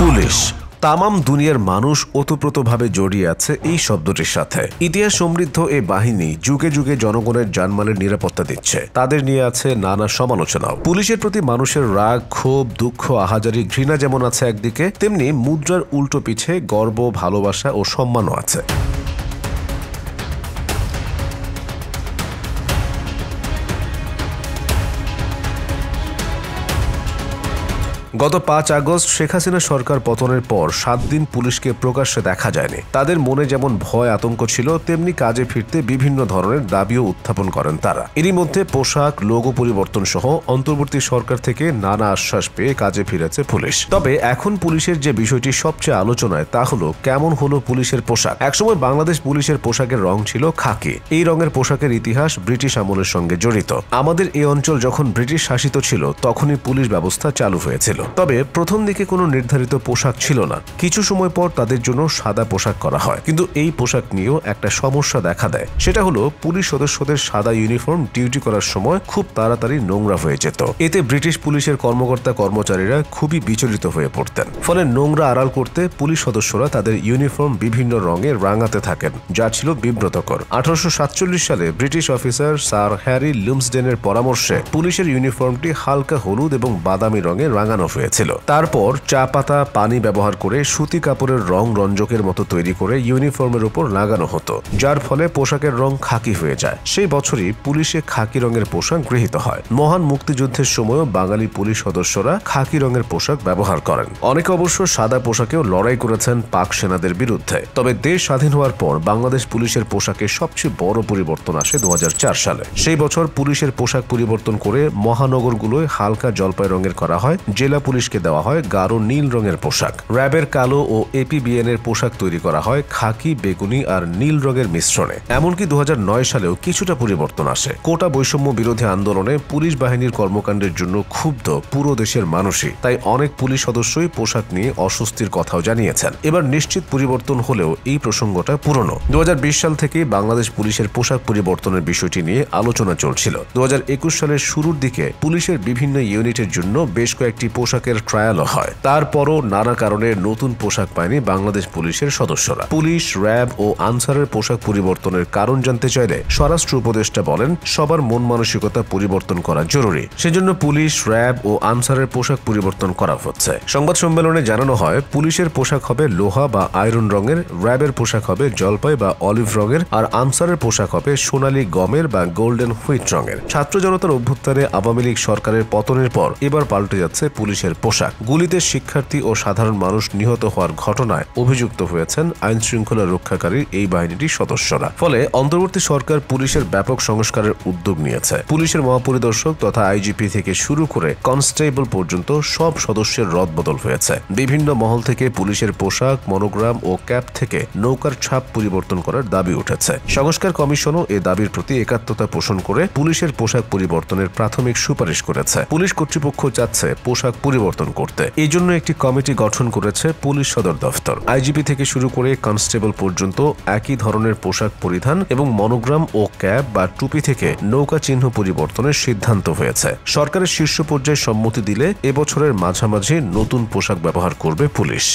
Police তামাম দুনিয়ার মানুষ ওতপ্রোতভাবে জড়িয়ে আছে এই শব্দটির সাথে। ইতিহাস সমৃদ্ধ এই বাহিনী যুগে যুগে জনগণের জানমালের নিরাপত্তা দিচ্ছে। তাদের নিয়ে আছে নানা সমালোচনাও। পুলিশের প্রতি মানুষের রাগ, ক্ষোভ, দুঃখ, আহাজারি, ঘৃণা যেমন আছে একদিকে, তেমনি মুদ্রার উল্টো পিছে গর্ব, ভালোবাসা ও সম্মানও আছে। গত 5 আগস্ট শেখ হাসিনা সরকার পতনের পর 7 দিন পুলিশকে প্রকাশ্যে দেখা যায়নি। তাদের মনে যেমন ভয় আতঙ্ক ছিল, তেমনি কাজে ফিরতে বিভিন্ন ধরনের দাবিও উত্থাপন করেন তারা। এরই মধ্যে পোশাক, লোগো পরিবর্তন সহ অন্তর্বর্তী সরকার থেকে নানা আশ্বাস পেয়ে কাজে ফিরেছে পুলিশ। তবে এখন পুলিশের যে বিষয়টি সবচেয়ে আলোচনায় তা হলো কেমন হলো পুলিশের পোশাক। একসময় বাংলাদেশ পুলিশের পোশাকের রং ছিল খাকি। এই রঙের পোশাকের ইতিহাস ব্রিটিশ আমলের সঙ্গে জড়িত। আমাদের এই অঞ্চল যখন ব্রিটিশ শাসিত ছিল তখনই পুলিশ ব্যবস্থা চালু হয়েছিল। তবে প্রথম দিকে কোনো নির্ধারিত পোশাক ছিল না। কিছু সময় পর তাদের জন্য সাদা পোশাক করা হয়। কিন্তু এই পোশাক নিয়েও একটা সমস্যা দেখা দেয়। সেটা হলো পুলিশ সদস্যদের সাদা ইউনিফর্ম ডিউটি করার সময় খুব তাড়াতাড়ি নোংরা হয়ে যেত। এতে ব্রিটিশ পুলিশের কর্মকর্তা কর্মচারীরা খুবই বিচলিত হয়ে পড়তেন। ফলে নোংরা আড়াল করতে পুলিশ সদস্যরা তাদের ইউনিফর্ম বিভিন্ন রঙে রাঙাতে থাকেন, যা ছিল বিব্রতকর। 1847 সালে ব্রিটিশ অফিসার স্যার হ্যারি লুমসডেনের পরামর্শে পুলিশের ইউনিফর্মটি হালকা হলুদ এবং বাদামি রঙে রাঙানো হয়েছিল। তারপর চা পাতা, পানি ব্যবহার করে সুতি কাপড়ের রং রঞ্জকের মতো তৈরি করে ইউনিফর্মের উপর লাগানো হতো, যার ফলে পোশাকের রং খাকি হয়ে যায়। সেই বছরই পুলিশে খাকি রঙের পোশাক গৃহীত হয়। মহান মুক্তিযুদ্ধের সময়ও বাঙালি পুলিশ সদস্যরা খাকি রঙের পোশাক ব্যবহার করেন। অনেকে অবশ্য সাদা পোশাকেও লড়াই করেছেন পাক সেনাদের বিরুদ্ধে। তবে দেশ স্বাধীন হওয়ার পর বাংলাদেশ পুলিশের পোশাকে সবচেয়ে বড় পরিবর্তন আসে 2004 সালে। সেই বছর পুলিশের পোশাক পরিবর্তন করে মহানগরগুলোয় হালকা জলপাই রঙের করা হয়। জেলা পুলিশকে দেওয়া হয় গাঢ় নীল রঙের পোশাক। র্যাবের কালো ও এপিবিএন এর পোশাক তৈরি করা হয় খাকি, বেগুনি আর নীল রঙের মিশ্রণে। এমনকি 2009 সালেও কিছুটা পরিবর্তন আসে। কোটা বৈষম্য বিরোধী আন্দোলনে পুলিশ বাহিনীর কর্মকাণ্ডের জন্য ক্ষুব্ধ পুরো দেশের মানুষই। তাই অনেক পুলিশ সদস্যই পোশাক নিয়ে অস্বস্তির কথাও জানিয়েছেন। এবার নিশ্চিত পরিবর্তন হলেও এই প্রসঙ্গটা পুরনো। 2020 সাল থেকে বাংলাদেশ পুলিশের পোশাক পরিবর্তনের বিষয়টি নিয়ে আলোচনা চলছিল। 2021 সালের শুরুর দিকে পুলিশের বিভিন্ন ইউনিটের জন্য বেশ কয়েকটি পোশাকের ট্রায়ালও হয়। তারপরও নানা কারণে নতুন পোশাক পায়নি বাংলাদেশ পুলিশের সদস্যরা। পুলিশ, র্যাব ও আনসারের পোশাক পরিবর্তনের কারণ জানতে চাইলে স্বরাষ্ট্র উপদেষ্টা বলেন, সবার মন মানসিকতা পরিবর্তন করা জরুরি। সেজন্য পুলিশ, র্যাব ও আনসারের পোশাক পরিবর্তন করা হচ্ছে। সংবাদ সম্মেলনে জানানো হয়, পুলিশের পোশাক হবে লোহা বা আয়রন রঙের, র্যাবের পোশাক হবে জলপাই বা অলিভ রঙের, আর আনসারের পোশাক হবে সোনালী গমের বা গোল্ডেন হুইট রঙের। ছাত্র জনতার অভ্যুত্থানে আওয়ামী লীগ সরকারের পতনের পর এবার পাল্টে যাচ্ছে পুলিশের পোশাক। গুলিতে শিক্ষার্থী ও সাধারণ মানুষ নিহত হওয়ার ঘটনায় অভিযুক্ত হয়েছেন আইন শৃঙ্খলা রক্ষাকারী এই বাহিনীটির সদস্যরা। ফলে অন্তর্বর্তী সরকার পুলিশের ব্যাপক সংস্কারের উদ্যোগ নিয়েছে। পুলিশের মহাপরিদর্শক তথা আইজিপি থেকে শুরু করে কনস্টেবল পর্যন্ত সব সদস্যের রদবদল হয়েছে। বিভিন্ন মহল থেকে পুলিশের পোশাক, মনোগ্রাম ও ক্যাপ থেকে নৌকার ছাপ পরিবর্তন করার দাবি উঠেছে। সংস্কার কমিশনও এ দাবির প্রতি একাত্মতা পোষণ করে পুলিশের পোশাক পরিবর্তনের প্রাথমিক সুপারিশ করেছে। পুলিশ কর্তৃপক্ষ চাচ্ছে পোশাক পরিবর্তন করতে। এই জন্য একটি কমিটি গঠন করেছে পুলিশ সদর দফতর। আইজিপি থেকে শুরু করে কনস্টেবল পর্যন্ত একই ধরনের পোশাক পরিধান এবং মনোগ্রাম ও ক্যাপ বা টুপি থেকে নৌকা চিহ্ন পরিবর্তনের সিদ্ধান্ত হয়েছে। সরকারের শীর্ষ পর্যায়ে সম্মতি দিলে এবছরের মাঝামাঝি নতুন পোশাক ব্যবহার করবে পুলিশ।